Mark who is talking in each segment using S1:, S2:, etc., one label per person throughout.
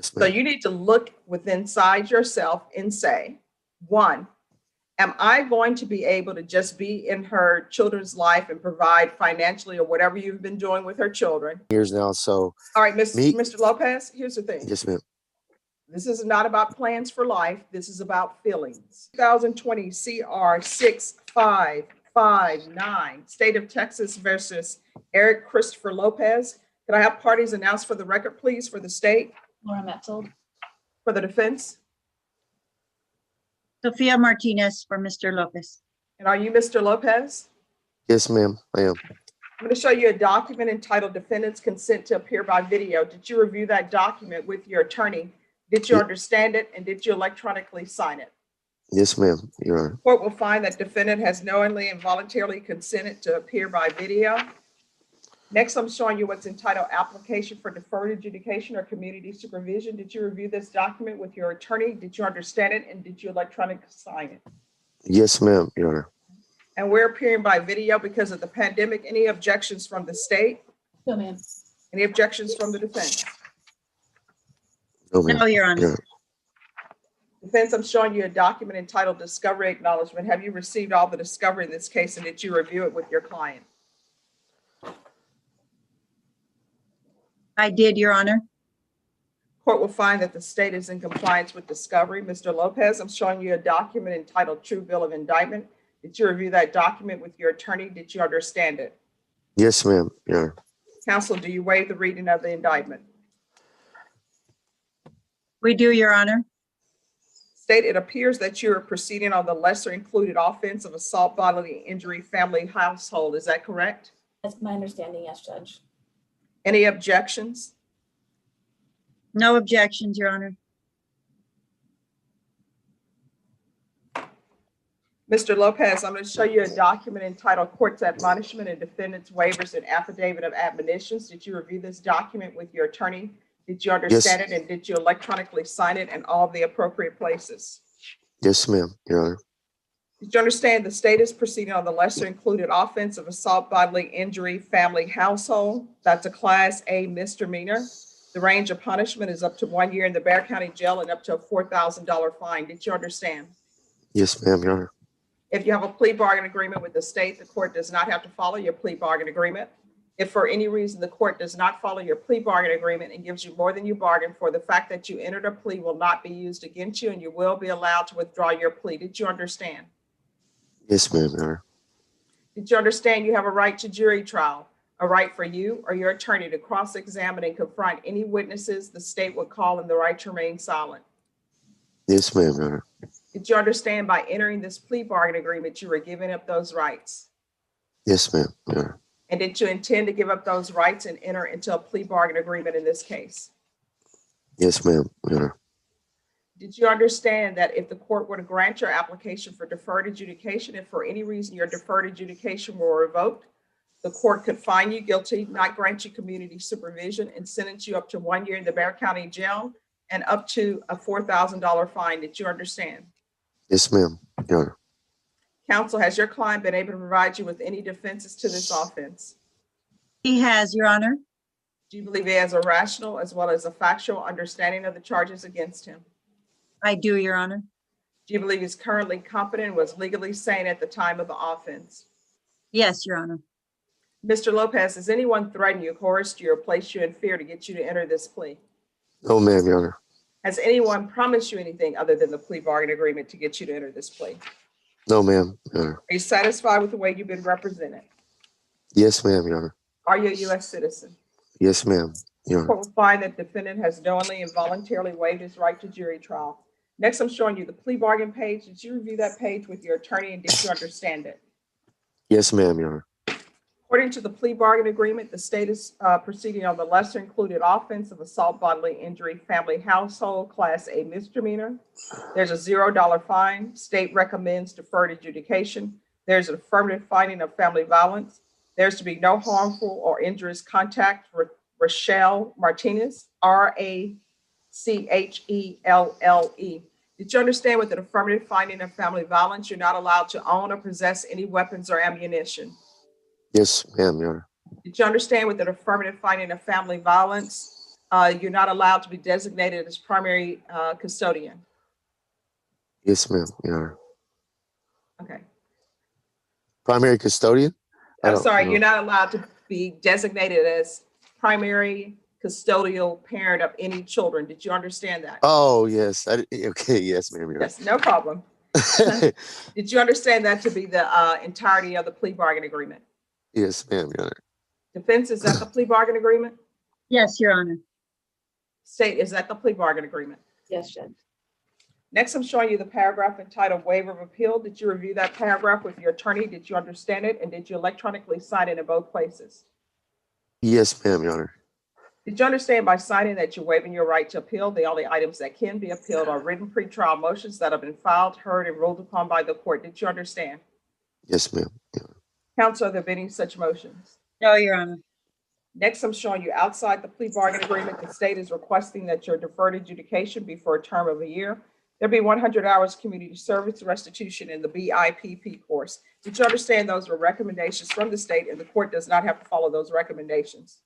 S1: Yes,
S2: So
S1: ma'am.
S2: you need to look within inside yourself and say, one, am I going to be able to just be in her children's life and provide financially or whatever you've been doing with her children?
S1: Years now, so
S2: All right,
S1: me.
S2: Mr. Lopez, here's the thing.
S1: Yes, ma'am.
S2: This is not about plans for life. This is about feelings. 2020 CR 6559, State of Texas versus Eric Christopher Lopez. Can I have parties announced for the record, please, for the state?
S3: Laura Metzold.
S2: For the defense?
S4: Sophia Martinez for Mr. Lopez.
S2: And are you Mr. Lopez?
S1: Yes, ma'am. I am.
S2: I'm going to show you a document entitled Defendant's Consent to Appear by Video. Did you review that document with your attorney? Did you understand it, and did you electronically sign it?
S1: Yes, ma'am, Your Honor.
S2: Court will find that defendant has knowingly and voluntarily consented to appear by video. Next, I'm showing you what's entitled Application for Deferred Adjudication or Community Supervision. Did you review this document with your attorney? Did you understand it, and did you electronically sign it?
S1: Yes, ma'am, Your Honor.
S2: And we're appearing by video because of the pandemic. Any objections from the state?
S3: No, ma'am.
S2: Any objections from the defense?
S1: No, ma'am.
S4: No, Your Honor.
S1: Your Honor.
S2: Defense, I'm showing you a document entitled Discovery Acknowledgement. Have you received all the discovery in this case, and did you review it with your client?
S4: I did, Your Honor.
S2: Court will find that the state is in compliance with discovery. Mr. Lopez, I'm showing you a document entitled True Bill of Indictment. Did you review that document with your attorney? Did you understand it?
S1: Yes, ma'am, Your Honor.
S2: Counsel, do you waive the reading of the indictment?
S4: We do, Your Honor.
S2: State, it appears that you are proceeding on the lesser included offense of assault, bodily injury, family, household. Is that correct?
S3: That's my understanding, yes, Judge.
S2: Any objections?
S4: No objections, Your Honor.
S2: Mr. Lopez, I'm going to show you a document entitled Court's Admonishment and Defendant's Waivers and Affidavit of Admonitions. Did you review this document with your attorney? Did you understand it, and did you electronically sign it in all the appropriate places?
S1: Yes, ma'am, Your Honor.
S2: Did you understand the state is proceeding on the lesser included offense of assault, bodily injury, family, household? That's a Class A misdemeanor. The range of punishment is up to 1 year in the Bexar County Jail and up to a $4,000 fine. Did you understand?
S1: Yes, ma'am, Your Honor.
S2: If you have a plea bargain agreement with the state, the court does not have to follow your plea bargain agreement. If for any reason the court does not follow your plea bargain agreement and gives you more than you bargained for, the fact that you entered a plea will not be used against you, and you will be allowed to withdraw your plea. Did you understand?
S1: Yes, ma'am, Your Honor.
S2: Did you understand you have a right to jury trial, a right for you or your attorney to cross-examine and confront any witnesses the state would call, and the right to remain silent?
S1: Yes, ma'am, Your Honor.
S2: Did you understand by entering this plea bargain agreement you were giving up those rights?
S1: Yes, ma'am, Your Honor.
S2: And did you intend to give up those rights and enter into a plea bargain agreement in this case?
S1: Yes, ma'am, Your Honor.
S2: Did you understand that if the court were to grant your application for deferred adjudication, if for any reason your deferred adjudication were revoked, the court could find you guilty, not grant you community supervision, and sentence you up to 1 year in the Bexar County Jail and up to a $4,000 fine? Did you understand?
S1: Yes, ma'am, Your Honor.
S2: Counsel, has your client been able to provide you with any defenses to this offense?
S4: He has, Your Honor.
S2: Do you believe he has a rational as well as a factual understanding of the charges against him?
S4: I do, Your Honor.
S2: Do you believe he's currently competent and was legally sane at the time of the offense?
S4: Yes, Your Honor.
S2: Mr. Lopez, has anyone threatened you, coerced you, or placed you in fear to get you to enter this plea?
S1: No, ma'am, Your Honor.
S2: Has anyone promised you anything other than the plea bargain agreement to get you to enter this plea?
S1: No, ma'am, Your Honor.
S2: Are you satisfied with the way you've been represented?
S1: Yes, ma'am, Your Honor.
S2: Are you a U.S. citizen?
S1: Yes, ma'am, Your Honor.
S2: Court will find that defendant has knowingly and voluntarily waived his right to jury trial. Next, I'm showing you the plea bargain page. Did you review that page with your attorney, and did you understand it?
S1: Yes, ma'am, Your Honor.
S2: According to the plea bargain agreement, the state is proceeding on the lesser included offense of assault, bodily injury, family, household, Class A misdemeanor. There's a $0 fine. State recommends deferred adjudication. There's an affirmative finding of family violence. There's to be no harmful or injurious contact with Rochelle Martinez, RACHELLE. Did you understand with an affirmative finding of family violence, you're not allowed to own or possess any weapons or ammunition?
S1: Yes, ma'am, Your Honor.
S2: Did you understand with an affirmative finding of family violence, You're not allowed to be designated as primary custodian.
S1: Yes, ma'am, Your Honor.
S2: Okay.
S1: Primary custodian? I
S2: I'm
S1: don't
S2: sorry,
S1: know.
S2: you're not allowed to be designated as primary custodial parent of any children. Did you understand that?
S1: Oh, yes. Okay, yes, ma'am, Your
S2: Yes, no problem.
S1: Honor.
S2: Did you understand that to be the entirety of the plea bargain agreement?
S1: Yes, ma'am, Your Honor.
S2: Defense, is that the plea bargain agreement?
S4: Yes, Your Honor.
S2: State, is that the plea bargain agreement?
S3: Yes, Judge.
S2: Next, I'm showing you the paragraph entitled Waiver of Appeal. Did you review that paragraph with your attorney? Did you understand it? And did you electronically sign it in both places?
S1: Yes, ma'am, Your Honor.
S2: Did you understand by signing that you're waiving your right to appeal? The only items that can be appealed are written pretrial motions that have been filed, heard, and ruled upon by the court. Did you understand?
S1: Yes, ma'am.
S2: Counsel, are there any such motions?
S4: No, Your Honor.
S2: Next, I'm showing you outside the plea bargain agreement, the state is requesting that your deferred adjudication be for a term of a year. There'll be 100 hours community service restitution in the BIPP course. Did you understand those were recommendations from the state and the court does not have to follow those recommendations?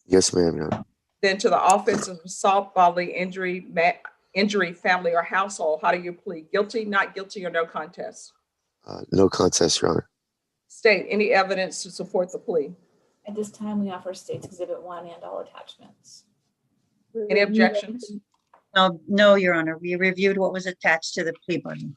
S1: Yes, ma'am, Your Honor.
S2: Then to the offense of assault, bodily injury, injury, family, or household, how do you plead? Guilty, not guilty, or no contest?
S1: No contest, Your Honor.
S2: State, any evidence to support the plea?
S3: At this time, we offer State's Exhibit 1 and all attachments.
S2: Any objections?
S4: No, Your Honor. We reviewed what was attached to the plea bargain.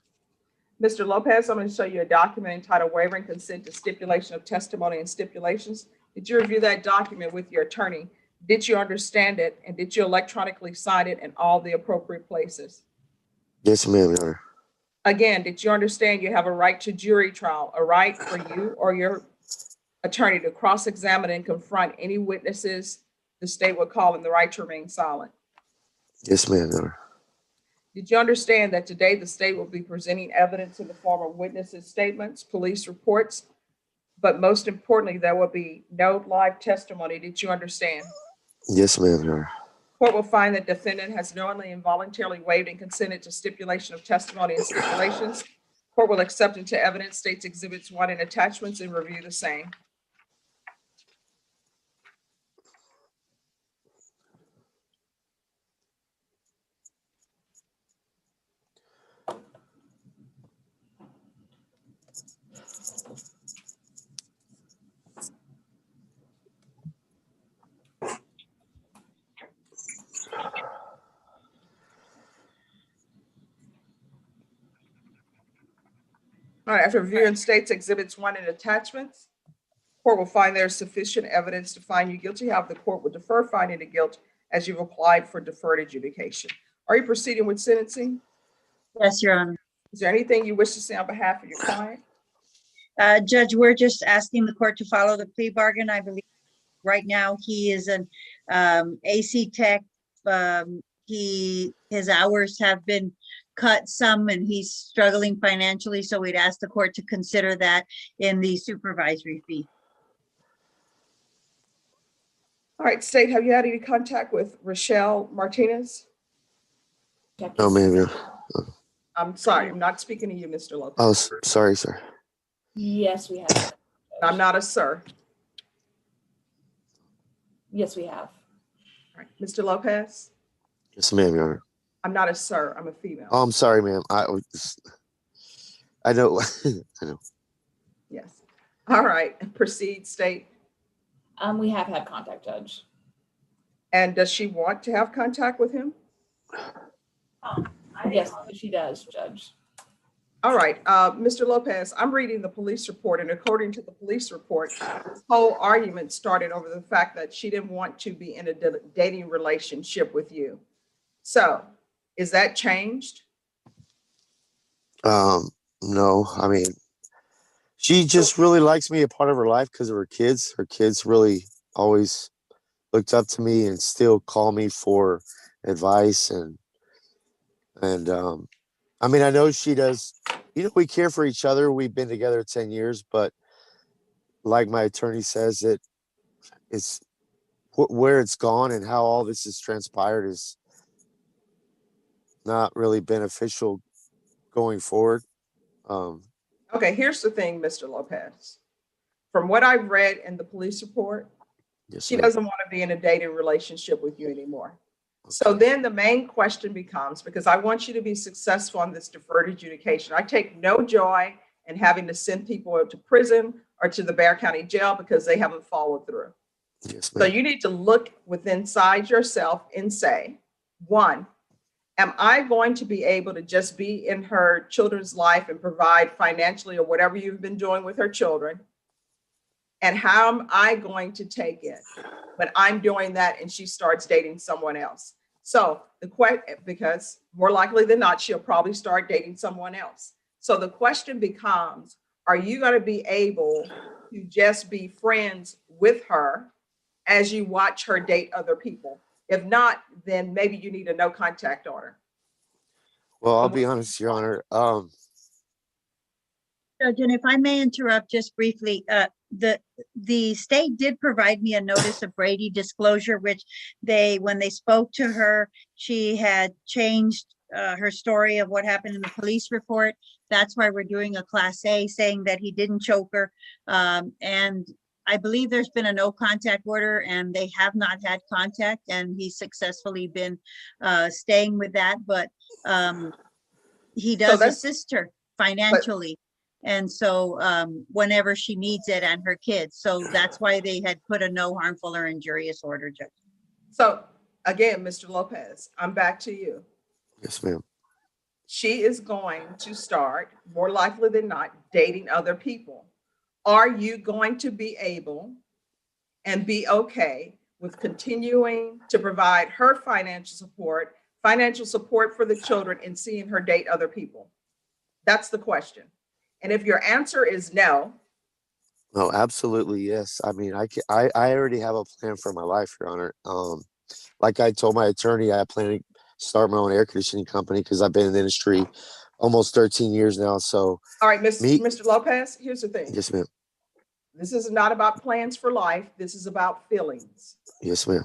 S2: Mr. Lopez, I'm going to show you a document entitled Waiving Consent to Stipulation of Testimony and Stipulations. Did you review that document with your attorney? Did you understand it? And did you electronically sign it in all the appropriate places?
S1: Yes, ma'am, Your Honor.
S2: Again, did you understand you have a right to jury trial, a right for you or your attorney to cross-examine and confront any witnesses the state would call and the right to remain silent?
S1: Yes, ma'am, Your Honor.
S2: Did you understand that today the state will be presenting evidence in the form of witnesses' statements, police reports, but most importantly, there will be no live testimony? Did you understand?
S1: Yes, ma'am, Your Honor.
S2: Court will find that defendant has knowingly and voluntarily waived and consented to stipulation of testimony and stipulations. Court will accept into evidence State's Exhibits 1 and attachments and review the same. All right, after reviewing State's Exhibits 1 and attachments, court will find there is sufficient evidence to find you guilty. However, the court will defer finding of guilt as you've applied for deferred adjudication. Are you proceeding with sentencing?
S4: Yes, Your Honor.
S2: Is there anything you wish to say on behalf of your client?
S4: Judge, we're just asking the court to follow the plea bargain. I believe right now he is an AC tech. His hours have been cut some and he's struggling financially. So we'd ask the court to consider that in the supervisory fee.
S2: All right, State, have you had any contact with Rochelle Martinez?
S3: Check
S1: No,
S3: is-
S1: ma'am, Your Honor.
S2: I'm sorry, I'm not speaking to you, Mr. Lopez.
S1: Oh, sorry, sir.
S3: Yes, we have.
S2: I'm not a sir.
S3: Yes, we have.
S2: All right, Mr. Lopez,
S1: Yes, ma'am, Your Honor.
S2: I'm not a sir, I'm a female.
S1: Oh, I'm sorry, ma'am. I know. I know.
S2: Yes. All right, proceed, State.
S3: We have had contact, Judge.
S2: And does she want to have contact with him?
S3: Yes, she does, Judge.
S2: All right, Mr. Lopez, I'm reading the police report, and according to the police report, this whole argument started over the fact that she didn't want to be in a dating relationship with you. So, is that changed?
S1: No, I mean, she just really likes me a part of her life because of her kids. Her kids really always looked up to me and still call me for advice and I mean, I know she does, you know, we care for each other. We've been together 10 years, but like my attorney says, it's where it's gone and how all this has transpired is not really beneficial going forward.
S2: Okay, here's the thing, Mr. Lopez. From what I've read in the police report,
S1: Yes,
S2: She
S1: ma'am.
S2: doesn't want to be in a dating relationship with you anymore. So then the main question becomes, because I want you to be successful on this deferred adjudication. I take no joy in having to send people to prison or to the Bexar County Jail because they haven't followed through.
S1: Yes,
S2: So
S1: ma'am.
S2: you need to look within inside yourself and say, one, am I going to be able to just be in her children's life and provide financially or whatever you've been doing with her children? And how am I going to take it when I'm doing that and she starts dating someone else? So the question, because more likely than not, she'll probably start dating someone else. So the question becomes, are you going to be able to just be friends with her as you watch her date other people? If not, then maybe you need a no contact order.
S1: Well, I'll be honest, Your Honor.
S4: Judge, and if I may interrupt just briefly, the state did provide me a notice of Brady disclosure, which when they spoke to her, she had changed her story of what happened in the police report. That's why we're doing a Class A, saying that he didn't choke her. And I believe there's been a no contact order and they have not had contact, and he's successfully been staying with that. But he does
S2: that's-
S4: assist her financially. And so whenever she needs it, and her kids. So that's why they had put a no harmful or injurious order, Judge.
S2: So again, Mr. Lopez, I'm back to you.
S1: Yes, ma'am.
S2: She is going to start, more likely than not, dating other people. Are you going to be able and be okay with continuing to provide her financial support for the children, and seeing her date other people? That's the question. And if your answer is no,
S1: No, absolutely, yes. I mean, I already have a plan for my life, Your Honor. Like I told my attorney, I plan to start my own air conditioning company because I've been in the industry almost 13 years now. So,
S2: all right, Mr. Lopez, here's the thing.
S1: yes, ma'am.
S2: This is not about plans for life. This is about feelings.
S1: Yes, ma'am.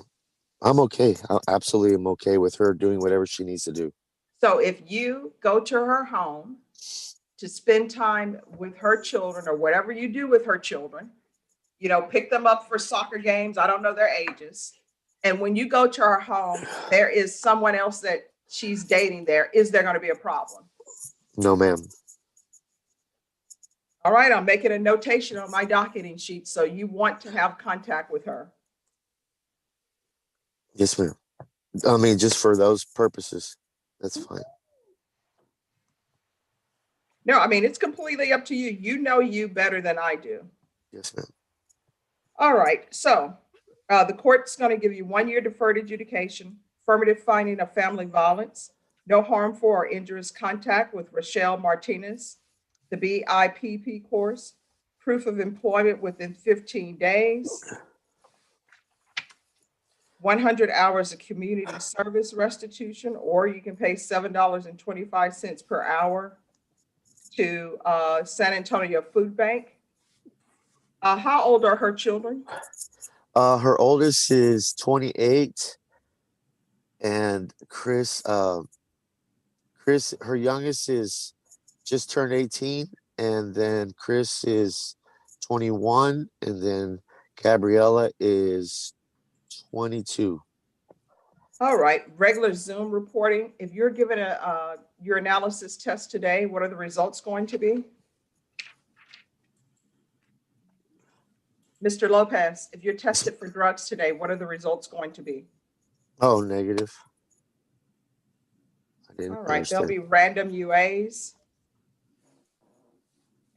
S1: I'm okay. I absolutely am okay with her doing whatever she needs to do.
S2: So if you go to her home to spend time with her children, or whatever you do with her children, pick them up for soccer games. I don't know their ages. And when you go to her home, there is someone else that she's dating there. Is there going to be a problem?
S1: No, ma'am.
S2: All right, I'm making a notation on my docketing sheet. So you want to have contact with her.
S1: Yes, ma'am. I mean, just for those purposes, that's fine.
S2: No, I mean, it's completely up to you. You know you better than I do.
S1: Yes, ma'am.
S2: All right, so the court's going to give you 1 year deferred adjudication, affirmative finding of family violence, no harmful or injurious contact with Rochelle Martinez, the BIPP course, proof of employment within 15 days, 100 hours of community service restitution, or you can pay $7.25 per hour to San Antonio Food Bank. How old are her children?
S1: Her oldest is 28, and Chris, her youngest is just turned 18, and then Chris is 21, and then Gabriella is 22.
S2: All right, regular Zoom reporting. If you're given your analysis test today, what are the results going to be? Mr. Lopez, if you're tested for drugs today, what are the results going to be?
S1: Oh, negative. I didn't
S2: All right,
S1: understand.
S2: there'll be random UAs.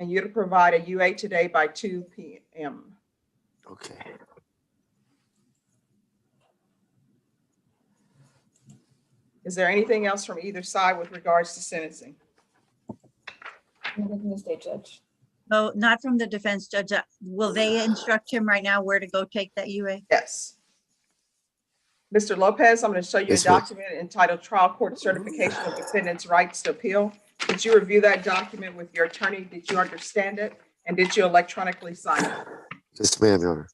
S2: And you're to provide a UA today by 2 p.m.
S1: Okay.
S2: Is there anything else from either side with regards to sentencing?
S3: Nothing from the state judge.
S4: No, not from the defense, Judge. Will they instruct him right now where to go take that UA?
S2: Yes. Mr. Lopez, I'm going to show you
S1: Yes,
S2: a
S1: ma'am.
S2: document entitled Trial Court Certification of Defendant's Rights to Appeal. Did you review that document with your attorney? Did you understand it? And did you electronically sign it?
S1: Yes, ma'am, Your Honor.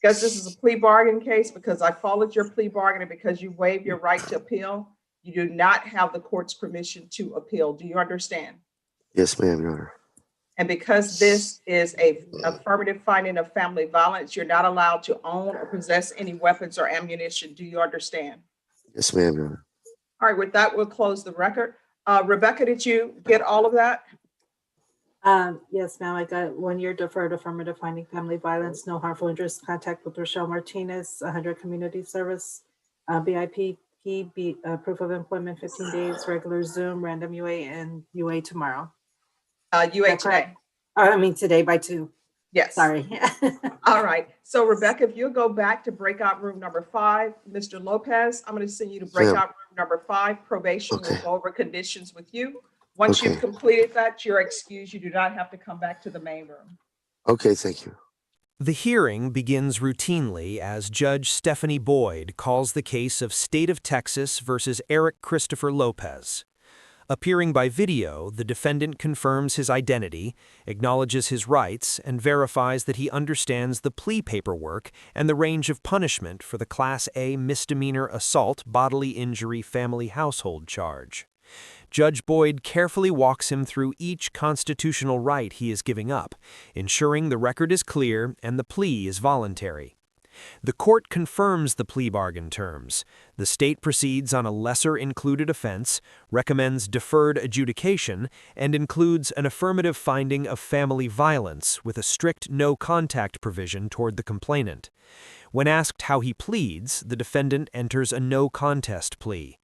S2: Because this is a plea bargain case, because I followed your plea bargain, and because you waived your right to appeal, you do not have the court's permission to appeal. Do you understand?
S1: Yes, ma'am, Your Honor.
S2: And because this is a affirmative finding of family violence, you're not allowed to own or possess any weapons or ammunition. Do you understand?
S1: Yes, ma'am, Your Honor.
S2: All right, with that, we'll close the record. Rebecca, did you get all of that?
S5: Yes, ma'am. I got 1 year deferred affirmative finding family violence, no harmful injuries, contact with Rochelle Martinez, 100 community service, BIP, proof of employment, 15 days, regular Zoom, random UA, and UA tomorrow.
S2: UA
S5: That's
S2: today.
S5: correct. I mean, today by 2.
S2: Yes.
S5: Sorry.
S2: All right. So Rebecca, if you'll go back to breakout room number 5, Mr. Lopez, I'm going to send you to breakout room number 5. Probation will go over conditions with you. Once you've completed that, you're excused. You do not have to come back to the main room.
S1: Okay, thank you.
S6: The hearing begins routinely as Judge Stephanie Boyd calls the case of State of Texas versus Eric Christopher Lopez. Appearing by video, the defendant confirms his identity, acknowledges his rights, and verifies that he understands the plea paperwork and the range of punishment for the Class A misdemeanor assault bodily injury family household charge. Judge Boyd carefully walks him through each constitutional right he is giving up, ensuring the record is clear and the plea is voluntary. The court confirms the plea bargain terms. The state proceeds on a lesser included offense, recommends deferred adjudication, and includes an affirmative finding of family violence with a strict no-contact provision toward the complainant. When asked how he pleads, the defendant enters a no-contest plea.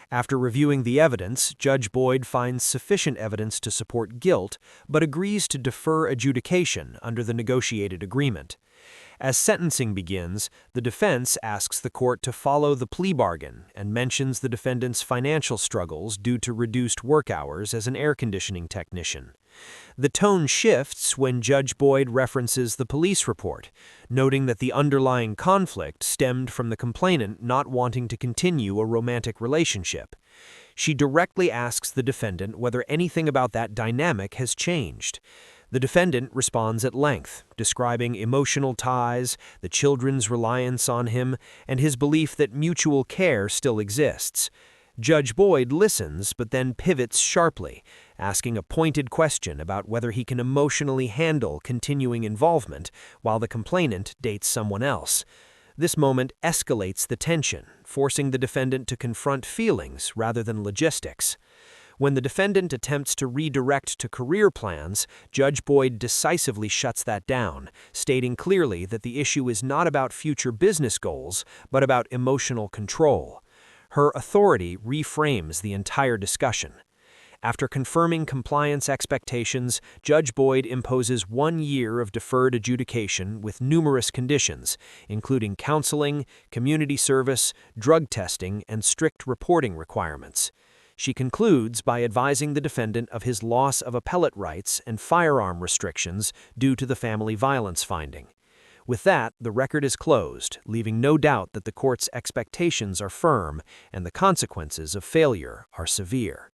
S6: After reviewing the evidence, Judge Boyd finds sufficient evidence to support guilt, but agrees to defer adjudication under the negotiated agreement. As sentencing begins, the defense asks the court to follow the plea bargain and mentions the defendant's financial struggles due to reduced work hours as an air conditioning technician. The tone shifts when Judge Boyd references the police report, noting that the underlying conflict stemmed from the complainant not wanting to continue a romantic relationship. She directly asks the defendant whether anything about that dynamic has changed. The defendant responds at length, describing emotional ties, the children's reliance on him, and his belief that mutual care still exists. Judge Boyd listens, but then pivots sharply, asking a pointed question about whether he can emotionally handle continuing involvement while the complainant dates someone else. This moment escalates the tension, forcing the defendant to confront feelings rather than logistics. When the defendant attempts to redirect to career plans, Judge Boyd decisively shuts that down, stating clearly that the issue is not about future business goals, but about emotional control. Her authority reframes the entire discussion. After confirming compliance expectations, Judge Boyd imposes 1 year of deferred adjudication with numerous conditions, including counseling, community service, drug testing, and strict reporting requirements. She concludes by advising the defendant of his loss of appellate rights and firearm restrictions due to the family violence finding. With that, the record is closed, leaving no doubt that the court's expectations are firm and the consequences of failure are severe.